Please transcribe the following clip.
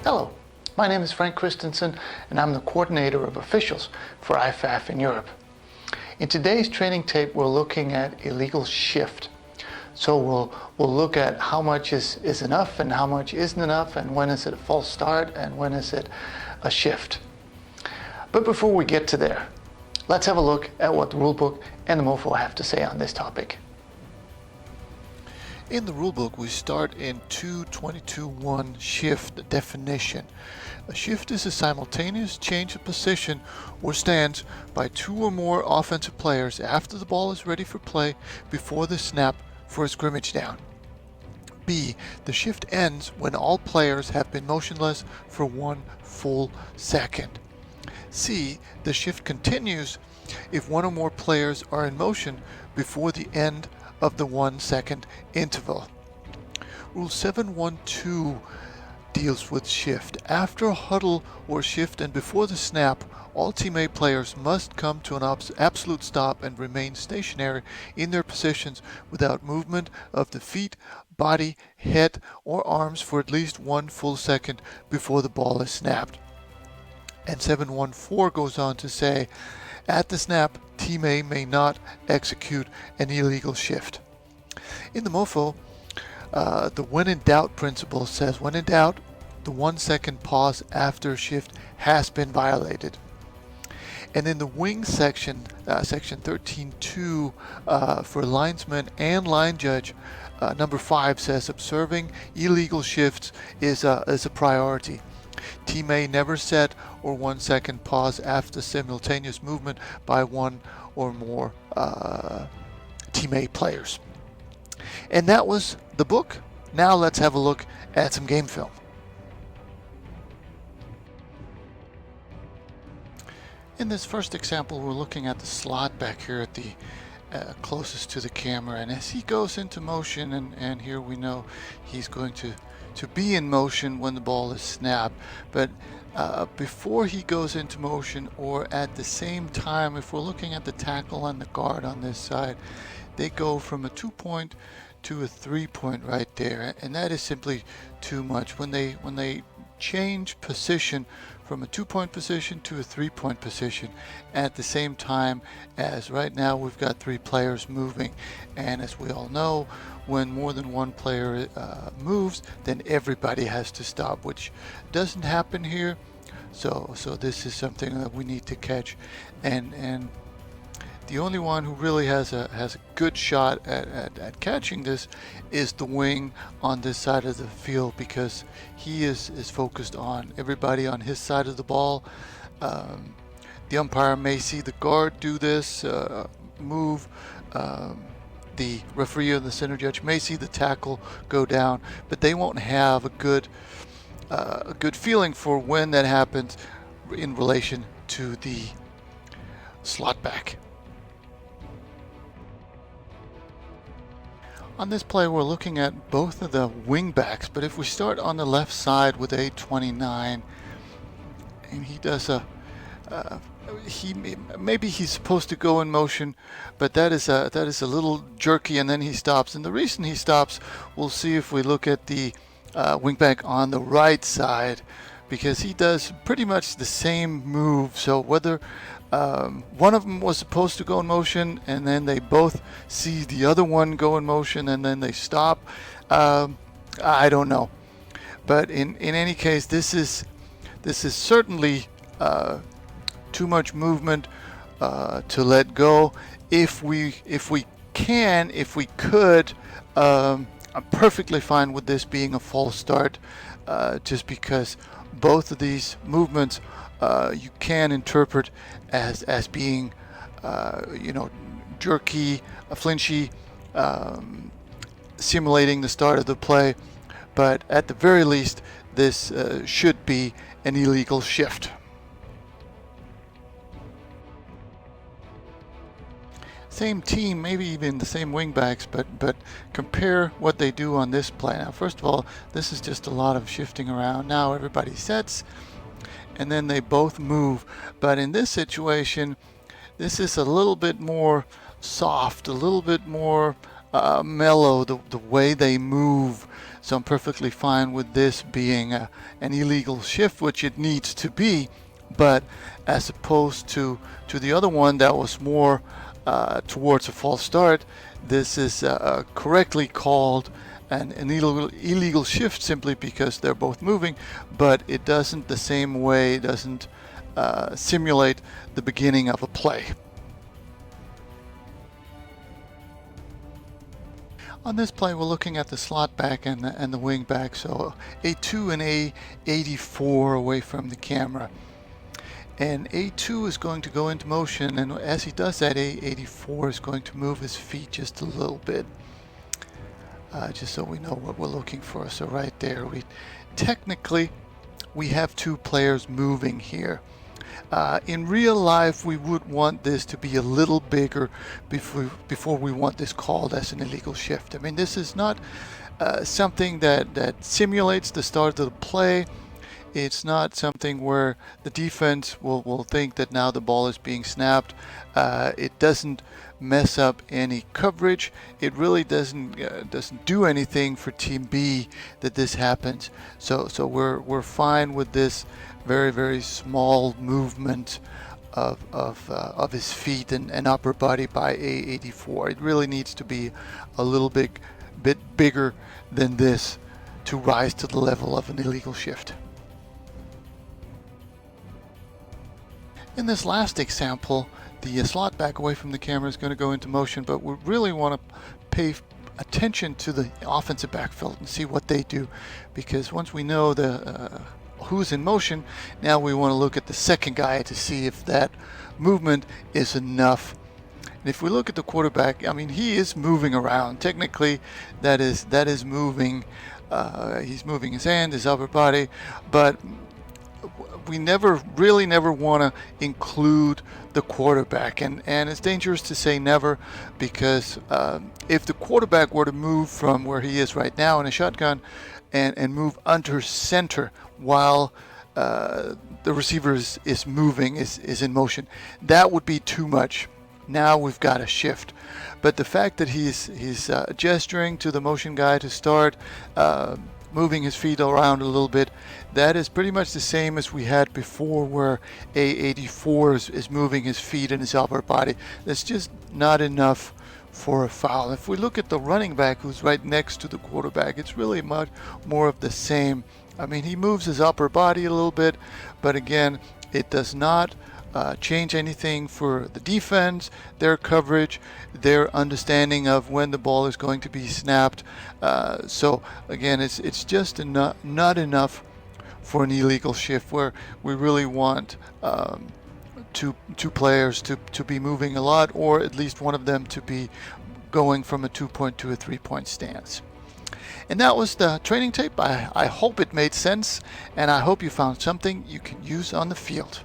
Hello, my name is Frank Christensen and I'm the coordinator of officials for IFAF in Europe. In today's training tape we're looking at illegal shift. So we'll look at how much is enough and how much isn't enough, and when is it a false start and when is it a shift. But before we get to there, let's have a look at what the rulebook and the MOFO have to say on this topic. In the rulebook, we start in 2.22.1 shift definition. A shift is a simultaneous change of position or stance by two or more offensive players after the ball is ready for play before the snap for a scrimmage down. B. The shift ends when all players have been motionless for 1 full second. C. The shift continues if one or more players are in motion before the end of the 1 second interval. Rule 7.1.2 deals with shift. After a huddle or shift and before the snap, all teammate players must come to an absolute stop and remain stationary in their positions without movement of the feet, body, head, or arms for at least 1 full second before the ball is snapped. And 7.1.4 goes on to say, at the snap, Team A may not execute an illegal shift. In the MOFO, the when in doubt principle says, when in doubt, the 1 second pause after a shift has been violated. And in the wing section, section 13.2, for linesman and line judge, number 5 says observing illegal shifts is a priority. Team A never set or 1 second pause after simultaneous movement by one or more Team A players. And that was the book. Now let's have a look at some game film. In this first example, we're looking at the slot back here at the closest to the camera, and as he goes into motion, and here we know he's going to be in motion when the ball is snapped, but before he goes into motion or at the same time, if we're looking at the tackle and the guard on this side, they go from a 2-point to a 3-point right there, and that is simply too much. When they change position from a 2-point position to a 3-point position at the same time, as right now we've got 3 players moving, and as we all know, when more than one player moves, then everybody has to stop, which doesn't happen here. So this is something that we need to catch, and the only one who really has a good shot at catching this is the wing on this side of the field, because he is focused on everybody on his side of the ball. The umpire may see the guard do this move. The referee or the center judge may see the tackle go down, but they won't have a good feeling for when that happens in relation to the slot back. On this play, we're looking at both of the wing backs, but if we start on the left side with 8.29, and he does maybe he's supposed to go in motion, but that is a little jerky, and then he stops. And the reason he stops, we'll see if we look at the wingback on the right side, because he does pretty much the same move. So whether one of them was supposed to go in motion and then they both see the other one go in motion and then they stop, I don't know. But in any case, this is certainly too much movement to let go. If we could, I'm perfectly fine with this being a false start, just because both of these movements you can interpret as being jerky, flinchy, simulating the start of the play, but at the very least this should be an illegal shift. Same team, maybe even the same wingbacks, but compare what they do on this play. Now, first of all, this is just a lot of shifting around. Now everybody sets, and then they both move. But in this situation, this is a little bit more soft, a little bit more mellow, the way they move. So I'm perfectly fine with this being an illegal shift, which it needs to be. But as opposed to the other one that was more towards a false start, this is correctly called an illegal shift, simply because they're both moving, but it doesn't the same way, it doesn't simulate the beginning of a play. On this play, we're looking at the slot back and the wing back, so A2 and A84 away from the camera. And A2 is going to go into motion, and as he does that, A84 is going to move his feet just a little bit, just so we know what we're looking for. So right there, technically we have two players moving here. In real life, we would want this to be a little bigger before we want this called as an illegal shift. I mean, this is not something that simulates the start of the play. It's not something where the defense will think that now the ball is being snapped. It doesn't mess up any coverage. It really doesn't do anything for Team B that this happens. So we're fine with this very, very small movement of his feet and upper body by A84. It really needs to be a little bit bigger than this to rise to the level of an illegal shift. In this last example, the slot back away from the camera is going to go into motion, but we really want to pay attention to the offensive backfield and see what they do, because once we know who's in motion, now we want to look at the second guy to see if that movement is enough. And if we look at the quarterback, I mean, he is moving around. Technically, that is moving. He's moving his hand, his upper body, but we never want to include the quarterback, and it's dangerous to say never, because if the quarterback were to move from where he is right now in a shotgun and move under center while the receiver is moving, is in motion, that would be too much. Now we've got a shift. But the fact that he's gesturing to the motion guy to start, moving his feet around a little bit, that is pretty much the same as we had before, where A84 is moving his feet and his upper body. That's just not enough for a foul. If we look at the running back who's right next to the quarterback, it's really much more of the same. I mean, he moves his upper body a little bit, but again, it does not change anything for the defense, their coverage, their understanding of when the ball is going to be snapped. So again, it's just not enough for an illegal shift, where we really want two players to be moving a lot, or at least one of them to be going from a 2-point to a 3-point stance. And that was the training tape. I hope it made sense, and I hope you found something you can use on the field.